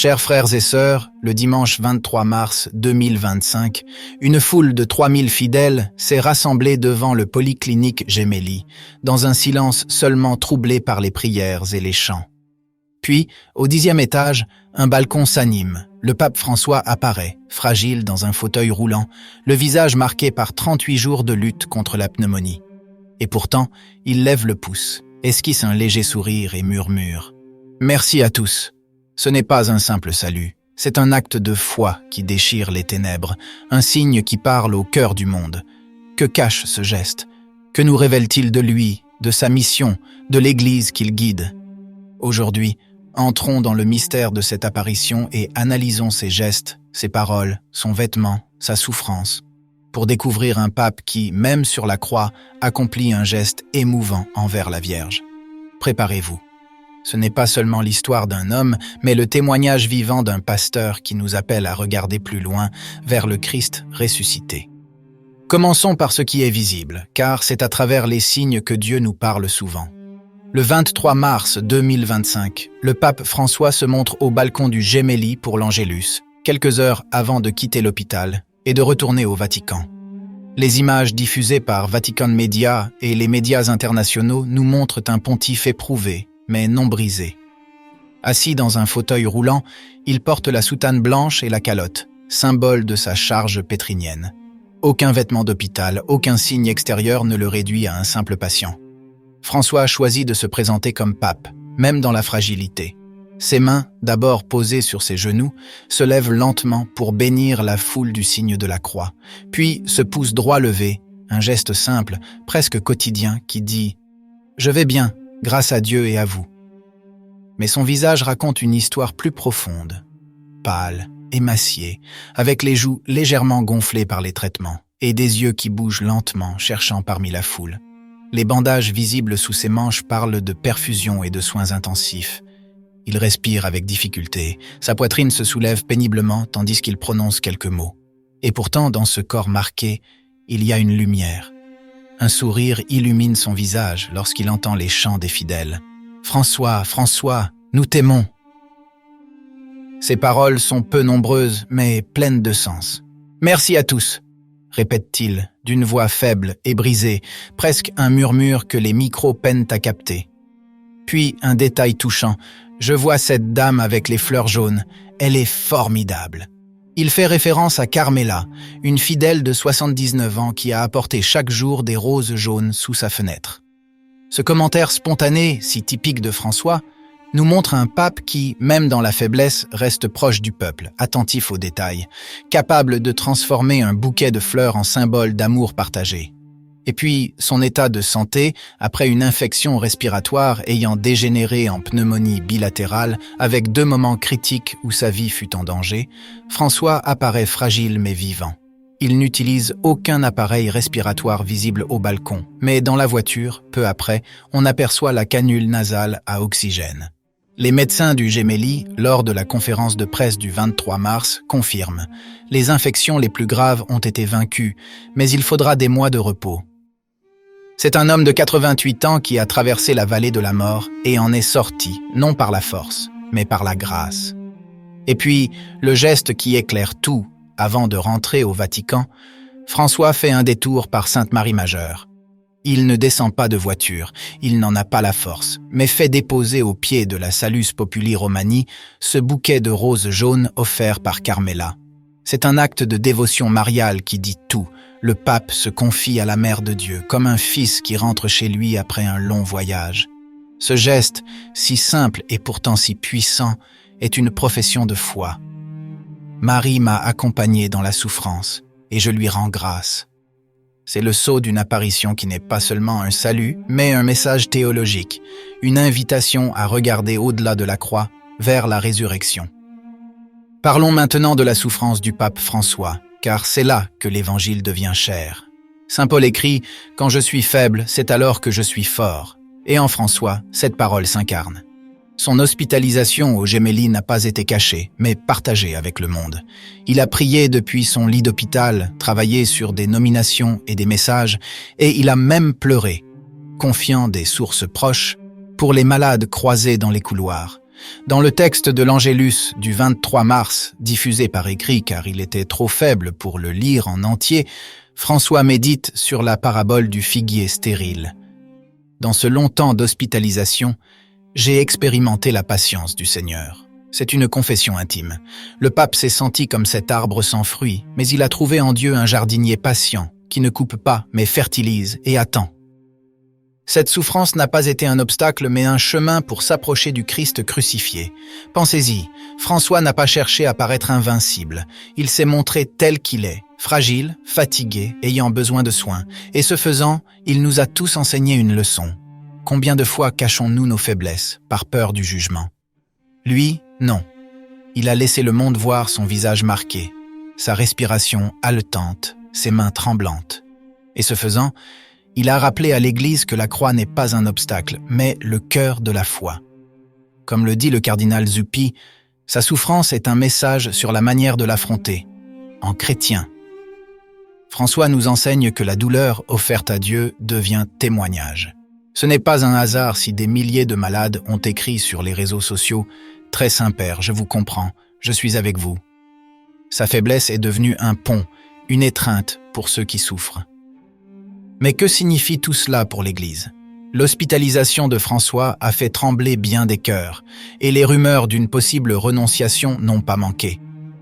Chers frères et sœurs, le dimanche 23 mars 2025, une foule de 3000 fidèles s'est rassemblée devant le polyclinique Gemelli, dans un silence seulement troublé par les prières et les chants. Puis, au 10e étage, un balcon s'anime. Le pape François apparaît, fragile dans un fauteuil roulant, le visage marqué par 38 jours de lutte contre la pneumonie. Et pourtant, il lève le pouce, esquisse un léger sourire et murmure « Merci à tous ». Ce n'est pas un simple salut, c'est un acte de foi qui déchire les ténèbres, un signe qui parle au cœur du monde. Que cache ce geste? Que nous révèle-t-il de lui, de sa mission, de l'Église qu'il guide? Aujourd'hui, entrons dans le mystère de cette apparition et analysons ses gestes, ses paroles, son vêtement, sa souffrance, pour découvrir un pape qui, même sur la croix, accomplit un geste émouvant envers la Vierge. Préparez-vous. Ce n'est pas seulement l'histoire d'un homme, mais le témoignage vivant d'un pasteur qui nous appelle à regarder plus loin vers le Christ ressuscité. Commençons par ce qui est visible, car c'est à travers les signes que Dieu nous parle souvent. Le 23 mars 2025, le pape François se montre au balcon du Gemelli pour l'Angélus, quelques heures avant de quitter l'hôpital et de retourner au Vatican. Les images diffusées par Vatican Media et les médias internationaux nous montrent un pontife éprouvé, mais non brisé. Assis dans un fauteuil roulant, il porte la soutane blanche et la calotte, symbole de sa charge pétrinienne. Aucun vêtement d'hôpital, aucun signe extérieur ne le réduit à un simple patient. François choisit de se présenter comme pape, même dans la fragilité. Ses mains, d'abord posées sur ses genoux, se lèvent lentement pour bénir la foule du signe de la croix, puis se pouce droit levé, un geste simple, presque quotidien, qui dit « Je vais bien ». Grâce à Dieu et à vous. Mais son visage raconte une histoire plus profonde, pâle, émacié, avec les joues légèrement gonflées par les traitements et des yeux qui bougent lentement, cherchant parmi la foule. Les bandages visibles sous ses manches parlent de perfusion et de soins intensifs. Il respire avec difficulté, sa poitrine se soulève péniblement tandis qu'il prononce quelques mots. Et pourtant, dans ce corps marqué, il y a une lumière. Un sourire illumine son visage lorsqu'il entend les chants des fidèles. « François, François, nous t'aimons !» Ces paroles sont peu nombreuses, mais pleines de sens. « Merci à tous !» répète-t-il, d'une voix faible et brisée, presque un murmure que les micros peinent à capter. Puis un détail touchant. « Je vois cette dame avec les fleurs jaunes. Elle est formidable. » Il fait référence à Carmela, une fidèle de 79 ans qui a apporté chaque jour des roses jaunes sous sa fenêtre. Ce commentaire spontané, si typique de François, nous montre un pape qui, même dans la faiblesse, reste proche du peuple, attentif aux détails, capable de transformer un bouquet de fleurs en symbole d'amour partagé. Et puis, son état de santé, après une infection respiratoire ayant dégénéré en pneumonie bilatérale, avec 2 moments critiques où sa vie fut en danger, François apparaît fragile mais vivant. Il n'utilise aucun appareil respiratoire visible au balcon, mais dans la voiture, peu après, on aperçoit la canule nasale à oxygène. Les médecins du Gemelli, lors de la conférence de presse du 23 mars, confirment « Les infections les plus graves ont été vaincues, mais il faudra des mois de repos. » C'est un homme de 88 ans qui a traversé la vallée de la mort et en est sorti, non par la force, mais par la grâce. Et puis, le geste qui éclaire tout, avant de rentrer au Vatican, François fait un détour par Sainte-Marie-Majeure. Il ne descend pas de voiture, il n'en a pas la force, mais fait déposer au pied de la Salus Populi Romani ce bouquet de roses jaunes offert par Carmela. C'est un acte de dévotion mariale qui dit tout. Le pape se confie à la Mère de Dieu, comme un fils qui rentre chez lui après un long voyage. Ce geste, si simple et pourtant si puissant, est une profession de foi. Marie m'a accompagné dans la souffrance, et je lui rends grâce. C'est le sceau d'une apparition qui n'est pas seulement un salut, mais un message théologique, une invitation à regarder au-delà de la croix, vers la résurrection. Parlons maintenant de la souffrance du pape François, car c'est là que l'Évangile devient cher. Saint Paul écrit « Quand je suis faible, c'est alors que je suis fort ». Et en François, cette parole s'incarne. Son hospitalisation au Gemelli n'a pas été cachée, mais partagée avec le monde. Il a prié depuis son lit d'hôpital, travaillé sur des nominations et des messages, et il a même pleuré, confiant des sources proches, pour les malades croisés dans les couloirs, Dans le texte de l'Angélus du 23 mars, diffusé par écrit car il était trop faible pour le lire en entier, François médite sur la parabole du figuier stérile. Dans ce long temps d'hospitalisation, j'ai expérimenté la patience du Seigneur. C'est une confession intime. Le pape s'est senti comme cet arbre sans fruits, mais il a trouvé en Dieu un jardinier patient, qui ne coupe pas, mais fertilise et attend. Cette souffrance n'a pas été un obstacle, mais un chemin pour s'approcher du Christ crucifié. Pensez-y, François n'a pas cherché à paraître invincible. Il s'est montré tel qu'il est, fragile, fatigué, ayant besoin de soins. Et ce faisant, il nous a tous enseigné une leçon. Combien de fois cachons-nous nos faiblesses, par peur du jugement? Lui, non. Il a laissé le monde voir son visage marqué, sa respiration haletante, ses mains tremblantes. Et ce faisant, il a rappelé à l'Église que la croix n'est pas un obstacle, mais le cœur de la foi. Comme le dit le cardinal Zuppi, sa souffrance est un message sur la manière de l'affronter, en chrétien. François nous enseigne que la douleur offerte à Dieu devient témoignage. Ce n'est pas un hasard si des milliers de malades ont écrit sur les réseaux sociaux « Très Saint-Père, je vous comprends, je suis avec vous ». Sa faiblesse est devenue un pont, une étreinte pour ceux qui souffrent. Mais que signifie tout cela pour l'Église? L'hospitalisation de François a fait trembler bien des cœurs, et les rumeurs d'une possible renonciation n'ont pas manqué.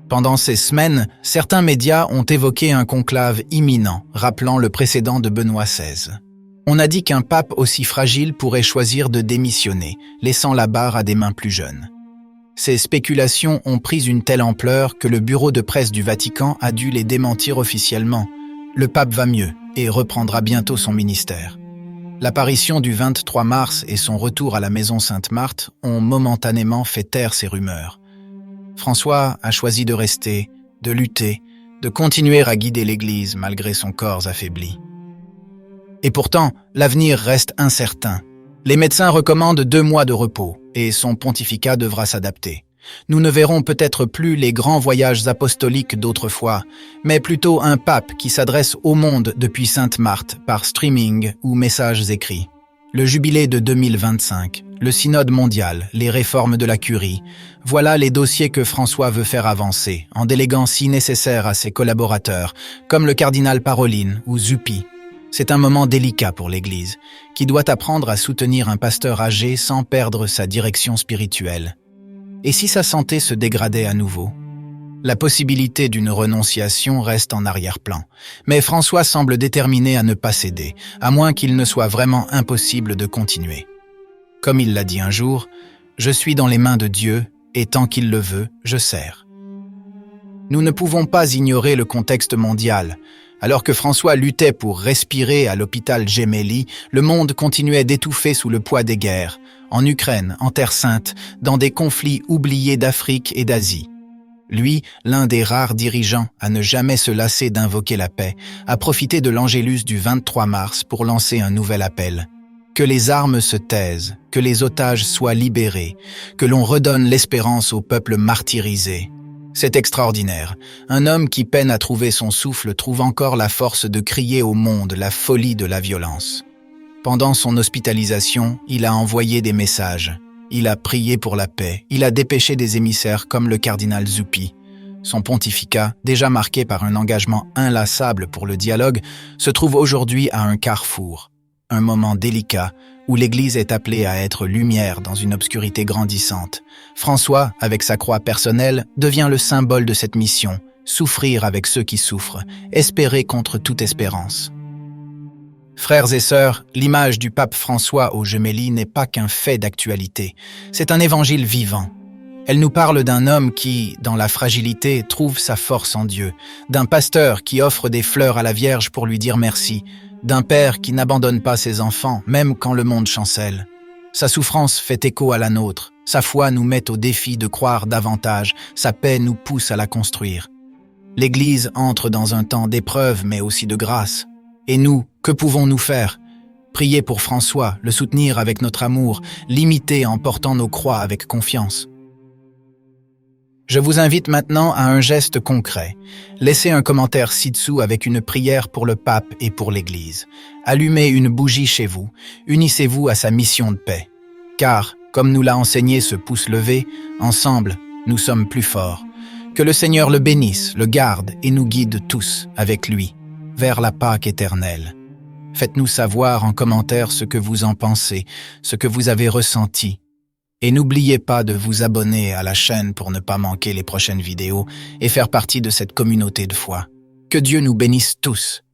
Pendant ces semaines, certains médias ont évoqué un conclave imminent, rappelant le précédent de Benoît XVI. On a dit qu'un pape aussi fragile pourrait choisir de démissionner, laissant la barre à des mains plus jeunes. Ces spéculations ont pris une telle ampleur que le bureau de presse du Vatican a dû les démentir officiellement. Le pape va mieux et reprendra bientôt son ministère. L'apparition du 23 mars et son retour à la maison Sainte-Marthe ont momentanément fait taire ces rumeurs. François a choisi de rester, de lutter, de continuer à guider l'Église malgré son corps affaibli. Et pourtant, l'avenir reste incertain. Les médecins recommandent 2 mois de repos et son pontificat devra s'adapter. Nous ne verrons peut-être plus les grands voyages apostoliques d'autrefois, mais plutôt un pape qui s'adresse au monde depuis Sainte-Marthe par streaming ou messages écrits. Le jubilé de 2025, le synode mondial, les réformes de la curie, voilà les dossiers que François veut faire avancer, en déléguant si nécessaire à ses collaborateurs, comme le cardinal Parolin ou Zuppi. C'est un moment délicat pour l'Église, qui doit apprendre à soutenir un pasteur âgé sans perdre sa direction spirituelle. Et si sa santé se dégradait à nouveau? La possibilité d'une renonciation reste en arrière-plan, mais François semble déterminé à ne pas céder, à moins qu'il ne soit vraiment impossible de continuer. Comme il l'a dit un jour, « Je suis dans les mains de Dieu, et tant qu'il le veut, je sers ». Nous ne pouvons pas ignorer le contexte mondial. Alors que François luttait pour respirer à l'hôpital Gemelli, le monde continuait d'étouffer sous le poids des guerres, en Ukraine, en Terre Sainte, dans des conflits oubliés d'Afrique et d'Asie. Lui, l'un des rares dirigeants à ne jamais se lasser d'invoquer la paix, a profité de l'Angélus du 23 mars pour lancer un nouvel appel. Que les armes se taisent, que les otages soient libérés, que l'on redonne l'espérance au peuple martyrisé. C'est extraordinaire. Un homme qui peine à trouver son souffle trouve encore la force de crier au monde la folie de la violence. Pendant son hospitalisation, il a envoyé des messages. Il a prié pour la paix. Il a dépêché des émissaires comme le cardinal Zuppi. Son pontificat, déjà marqué par un engagement inlassable pour le dialogue, se trouve aujourd'hui à un carrefour. Un moment délicat où l'Église est appelée à être lumière dans une obscurité grandissante. François, avec sa croix personnelle, devient le symbole de cette mission, souffrir avec ceux qui souffrent, espérer contre toute espérance. Frères et sœurs, l'image du pape François au Gemelli n'est pas qu'un fait d'actualité, c'est un évangile vivant. Elle nous parle d'un homme qui, dans la fragilité, trouve sa force en Dieu, d'un pasteur qui offre des fleurs à la Vierge pour lui dire merci, d'un père qui n'abandonne pas ses enfants, même quand le monde chancelle. Sa souffrance fait écho à la nôtre, sa foi nous met au défi de croire davantage, sa paix nous pousse à la construire. L'Église entre dans un temps d'épreuve mais aussi de grâce. Et nous, que pouvons-nous faire? Prier pour François, le soutenir avec notre amour, l'imiter en portant nos croix avec confiance. Je vous invite maintenant à un geste concret. Laissez un commentaire ci-dessous avec une prière pour le pape et pour l'Église. Allumez une bougie chez vous. Unissez-vous à sa mission de paix. Car, Comme nous l'a enseigné ce pouce levé, ensemble, nous sommes plus forts. Que le Seigneur le bénisse, le garde et nous guide tous avec lui vers la Pâque éternelle. Faites-nous savoir en commentaire ce que vous en pensez, ce que vous avez ressenti. Et n'oubliez pas de vous abonner à la chaîne pour ne pas manquer les prochaines vidéos et faire partie de cette communauté de foi. Que Dieu nous bénisse tous.